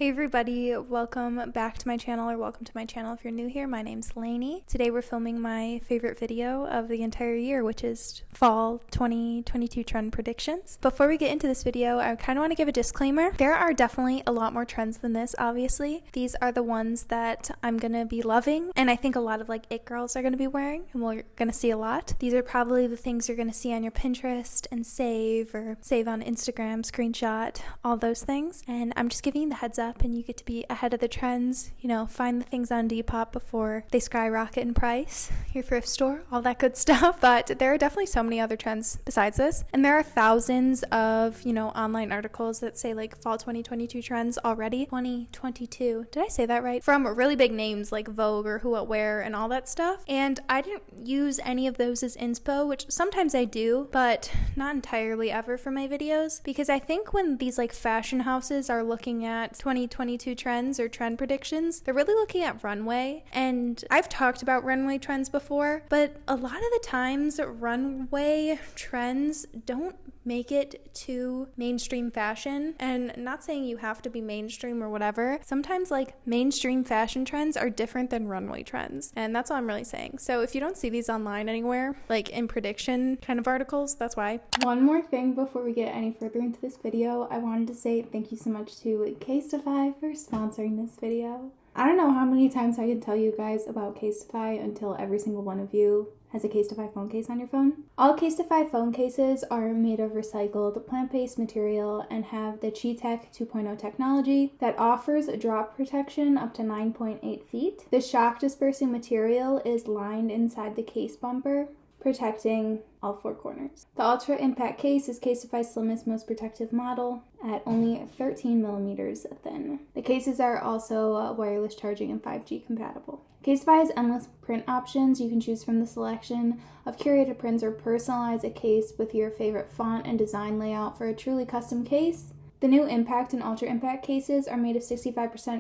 Hey everybody, welcome back to my channel, or welcome to my channel if you're new here. My name's Lainey. Today we're filming my favorite video of the entire year, which is fall 2022 trend predictions. Before we get into this video, I kind of want to give a disclaimer. There are definitely a lot more trends than this, obviously. These are the ones that I'm going to be loving, and I think a lot of it girls are going to be wearing, and we're going to see a lot. These are probably the things you're going to see on your Pinterest and save on Instagram, screenshot, all those things. And I'm just giving you the heads up, and you get to be ahead of the trends, find the things on Depop before they skyrocket in price, your thrift store, all that good stuff. But there are definitely so many other trends besides this, and there are thousands of online articles that say fall 2022 trends already. 2022, did I say that right? From really big names like Vogue or Who What Wear and all that stuff. And I didn't use any of those as inspo, which sometimes I do, but not entirely ever for my videos, because I think when these fashion houses are looking at 2022 trends or trend predictions, they're really looking at runway. And I've talked about runway trends before, but a lot of the times runway trends don't make it to mainstream fashion. And not saying you have to be mainstream or whatever. Sometimes mainstream fashion trends are different than runway trends, and that's all I'm really saying. So if you don't see these online anywhere, in prediction kind of articles, that's why. One more thing before we get any further into this video, I wanted to say thank you so much to Casetify for sponsoring this video. I don't know how many times I can tell you guys about Casetify until every single one of you has a Casetify phone case on your phone. All Casetify phone cases are made of recycled plant-based material and have the Chi-Tech 2.0 technology that offers drop protection up to 9.8 feet. The shock dispersing material is lined inside the case bumper, protecting all four corners. The Ultra Impact case is Casetify's slimmest, most protective model at only 13 millimeters thin. The cases are also wireless charging and 5G compatible. Casetify has endless print options. You can choose from the selection of curated prints or personalize a case with your favorite font and design layout for a truly custom case. The new Impact and Ultra Impact cases are made of 65%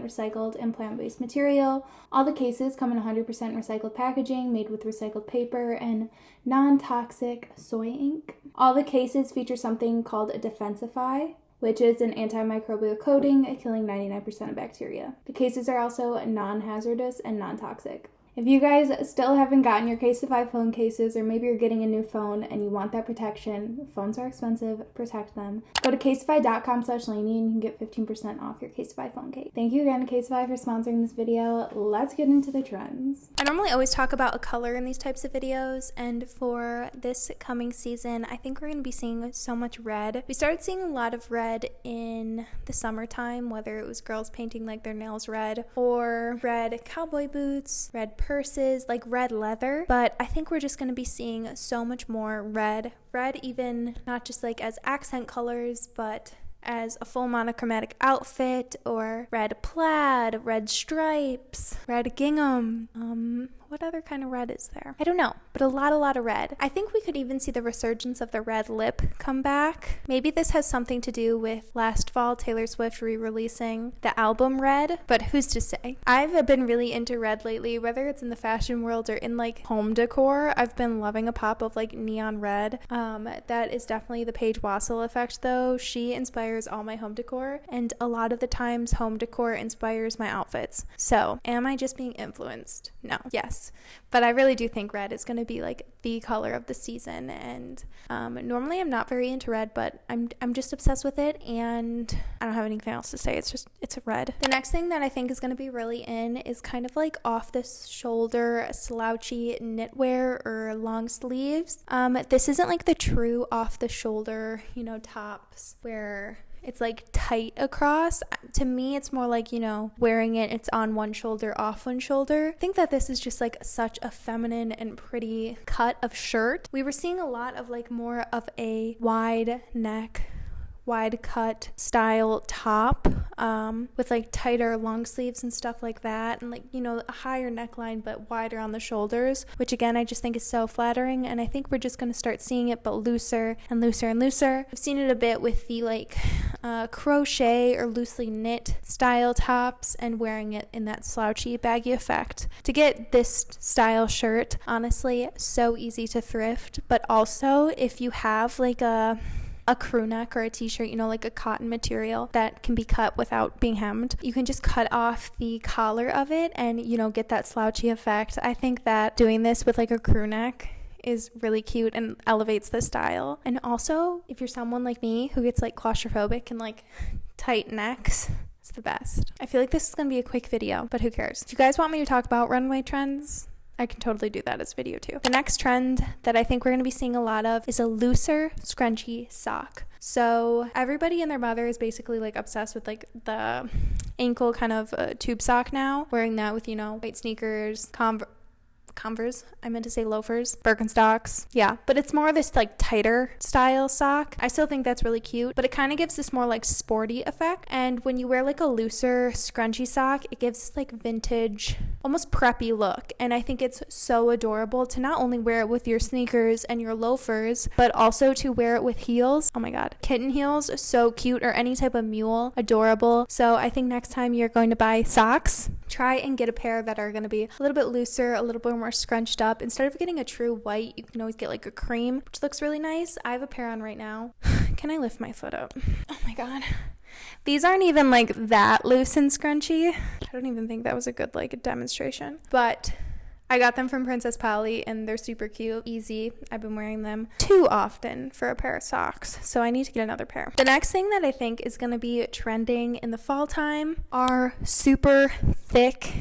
recycled and plant-based material. All the cases come in 100% recycled packaging made with recycled paper and non-toxic soy ink. All the cases feature something called a Defensify, which is an antimicrobial coating killing 99% of bacteria. The cases are also non-hazardous and non-toxic. If you guys still haven't gotten your Casetify phone cases, or maybe you're getting a new phone and you want that protection, phones are expensive, protect them, go to casetify.com/Lainey and you can get 15% off your Casetify phone case. Thank you again to Casetify for sponsoring this video. Let's get into the trends. I normally always talk about a color in these types of videos, and for this coming season, I think we're going to be seeing so much red. We started seeing a lot of red in the summertime, whether it was girls painting their nails red, or red cowboy boots, red purses, red leather. But I think we're just going to be seeing so much more red even not just as accent colors, but as a full monochromatic outfit, or red plaid, red stripes, red gingham. What other kind of red is there? I don't know, but a lot of red. I think we could even see the resurgence of the red lip come back. Maybe this has something to do with last fall Taylor Swift re-releasing the album Red, but who's to say? I've been really into red lately, whether it's in the fashion world or in home decor. I've been loving a pop of neon red. That is definitely the Paige Wassel effect though. She inspires all my home decor, and a lot of the times home decor inspires my outfits. So am I just being influenced? No. Yes. But I really do think red is going to be the color of the season, and normally I'm not very into red, but I'm just obsessed with it, and I don't have anything else to say. It's a red. The next thing that I think is going to be really in is kind of off the shoulder slouchy knitwear or long sleeves. This isn't the true off the shoulder tops where it's tight across. To me, it's more wearing it's on one shoulder, off one shoulder. I think that this is just such a feminine and pretty cut of shirt. We were seeing a lot of more of a wide neck, wide cut style top with tighter long sleeves and stuff like that, and a higher neckline but wider on the shoulders, which again I just think is so flattering, and I think we're just going to start seeing it but looser and looser and looser. I've seen it a bit with the crochet or loosely knit style tops and wearing it in that slouchy baggy effect. To get this style shirt, honestly, so easy to thrift, but also if you have a a crew neck or a t-shirt, you know, like a cotton material that can be cut without being hemmed, you can just cut off the collar of it and, you know, get that slouchy effect. I think that doing this with like a crew neck is really cute and elevates the style. And also, if you're someone like me who gets like claustrophobic and like tight necks, it's the best. I feel like this is gonna be a quick video, but who cares? If you guys want me to talk about runway trends, I can totally do that as a video too. The next trend that I think we're going to be seeing a lot of is a looser scrunchy sock. So everybody and their mother is basically like obsessed with like the ankle kind of tube sock now, wearing that with, you know, white sneakers, Converse, I meant to say loafers, Birkenstocks. Yeah, but it's more of this like tighter style sock. I still think that's really cute, but it kind of gives this more like sporty effect. And when you wear like a looser scrunchy sock, it gives this like vintage, almost preppy look. And I think it's so adorable to not only wear it with your sneakers and your loafers, but also to wear it with heels. Oh my God, kitten heels, so cute, or any type of mule, adorable. So I think next time you're going to buy socks, try and get a pair that are going to be a little bit looser, a little bit more scrunched up. Instead of getting a true white, you can always get like a cream, which looks really nice. I have a pair on right now. Can I lift my foot up? Oh my God. These aren't even like that loose and scrunchy. I don't even think that was a good like demonstration, but I got them from Princess Polly and they're super cute, easy. I've been wearing them too often for a pair of socks, so I need to get another pair. The next thing that I think is going to be trending in the fall time are super thick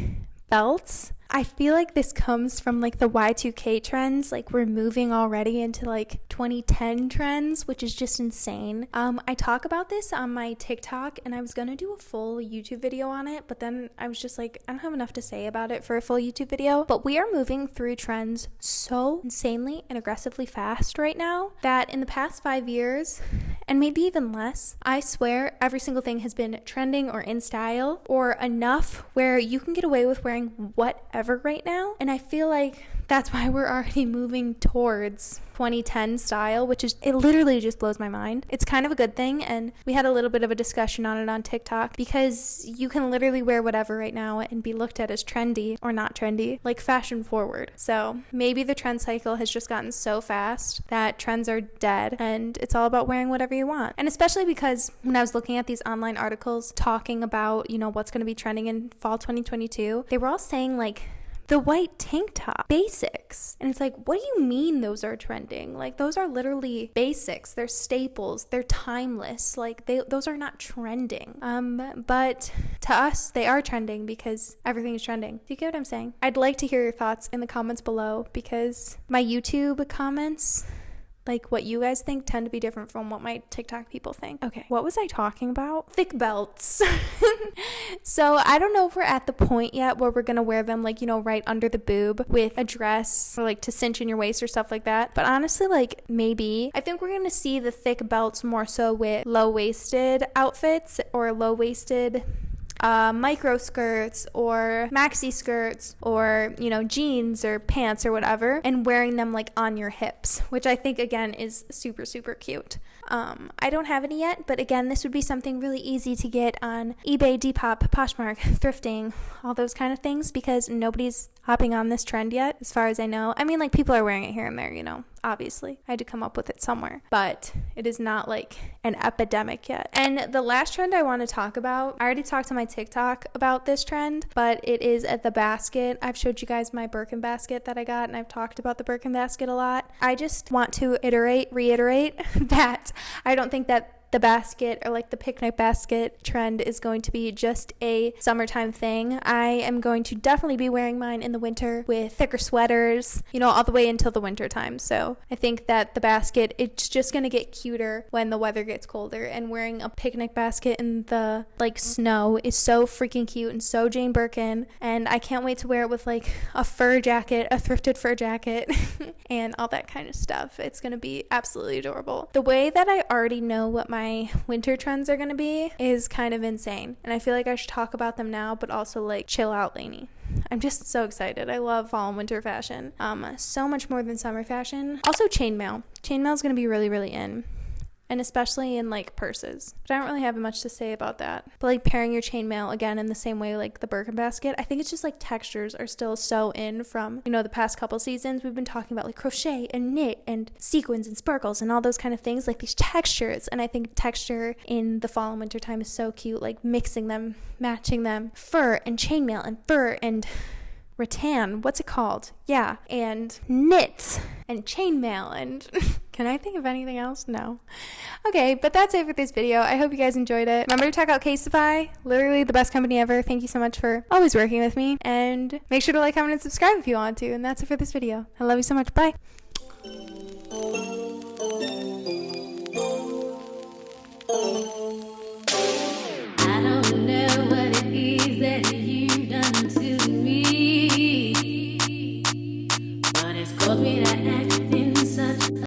belts. I feel like this comes from like the Y2K trends. Like we're moving already into like 2010 trends, which is just insane. I talk about this on my TikTok and I was gonna do a full YouTube video on it, but then I was just like, I don't have enough to say about it for a full YouTube video. But we are moving through trends so insanely and aggressively fast right now that in the past 5 years, and maybe even less, I swear every single thing has been trending or in style or enough where you can get away with wearing whatever right now. And I feel like that's why we're already moving towards 2010 style, which is, it literally just blows my mind. It's kind of a good thing, and we had a little bit of a discussion on it on TikTok because you can literally wear whatever right now and be looked at as trendy or not trendy, like fashion forward. So maybe the trend cycle has just gotten so fast that trends are dead and it's all about wearing whatever you want. And especially because when I was looking at these online articles talking about, you know, what's going to be trending in fall 2022, they were all saying like the white tank top basics, and it's like, what do you mean those are trending? Like those are literally basics, they're staples, they're timeless, like those are not trending, but to us they are trending because everything is trending. Do you get what I'm saying? I'd like to hear your thoughts in the comments below because my YouTube comments, like what you guys think, tend to be different from what my TikTok people think. Okay, what was I talking about? Thick belts. So I don't know if we're at the point yet where we're gonna wear them like, you know, right under the boob with a dress or like to cinch in your waist or stuff like that. But honestly, like maybe I think we're gonna see the thick belts more so with low-waisted outfits or low-waisted micro skirts or maxi skirts or, you know, jeans or pants or whatever, and wearing them like on your hips, which I think again is super, super cute. I don't have any yet, but again, this would be something really easy to get on eBay, Depop, Poshmark, thrifting, all those kind of things, because nobody's hopping on this trend yet, as far as I know. I mean, like people are wearing it here and there, you know, obviously. I had to come up with it somewhere, but it is not like an epidemic yet. And the last trend I want to talk about, I already talked on my TikTok about this trend, but it is at the basket. I've showed you guys my Birkin basket that I got, and I've talked about the Birkin basket a lot. I just want to reiterate that I don't think that the basket or like the picnic basket trend is going to be just a summertime thing. I am going to definitely be wearing mine in the winter with thicker sweaters, you know, all the way until the winter time. So I think that the basket, it's just going to get cuter when the weather gets colder, and wearing a picnic basket in the like snow is so freaking cute and so Jane Birkin, and I can't wait to wear it with like a fur jacket, a thrifted fur jacket and all that kind of stuff. It's going to be absolutely adorable. The way that I already know what my winter trends are going to be is kind of insane, and I feel like I should talk about them now, but also like chill out, Lainey. I'm just so excited. I love fall and winter fashion so much more than summer fashion. Also chainmail is going to be really, really in. and especially in like purses. But I don't really have much to say about that. But like pairing your chainmail again in the same way like the Birkin basket, I think it's just like textures are still so in from, you know, the past couple seasons. We've been talking about like crochet and knit and sequins and sparkles and all those kind of things, like these textures. And I think texture in the fall and winter time is so cute, like mixing them, matching them, fur and chainmail and fur and rattan, what's it called? Yeah, and knits and chainmail and can I think of anything else? No. Okay, but that's it for this video. I hope you guys enjoyed it. Remember to check out Casetify, literally the best company ever. Thank you so much for always working with me, and make sure to like, comment, and subscribe if you want to. And that's it for this video. I love you so much. Bye.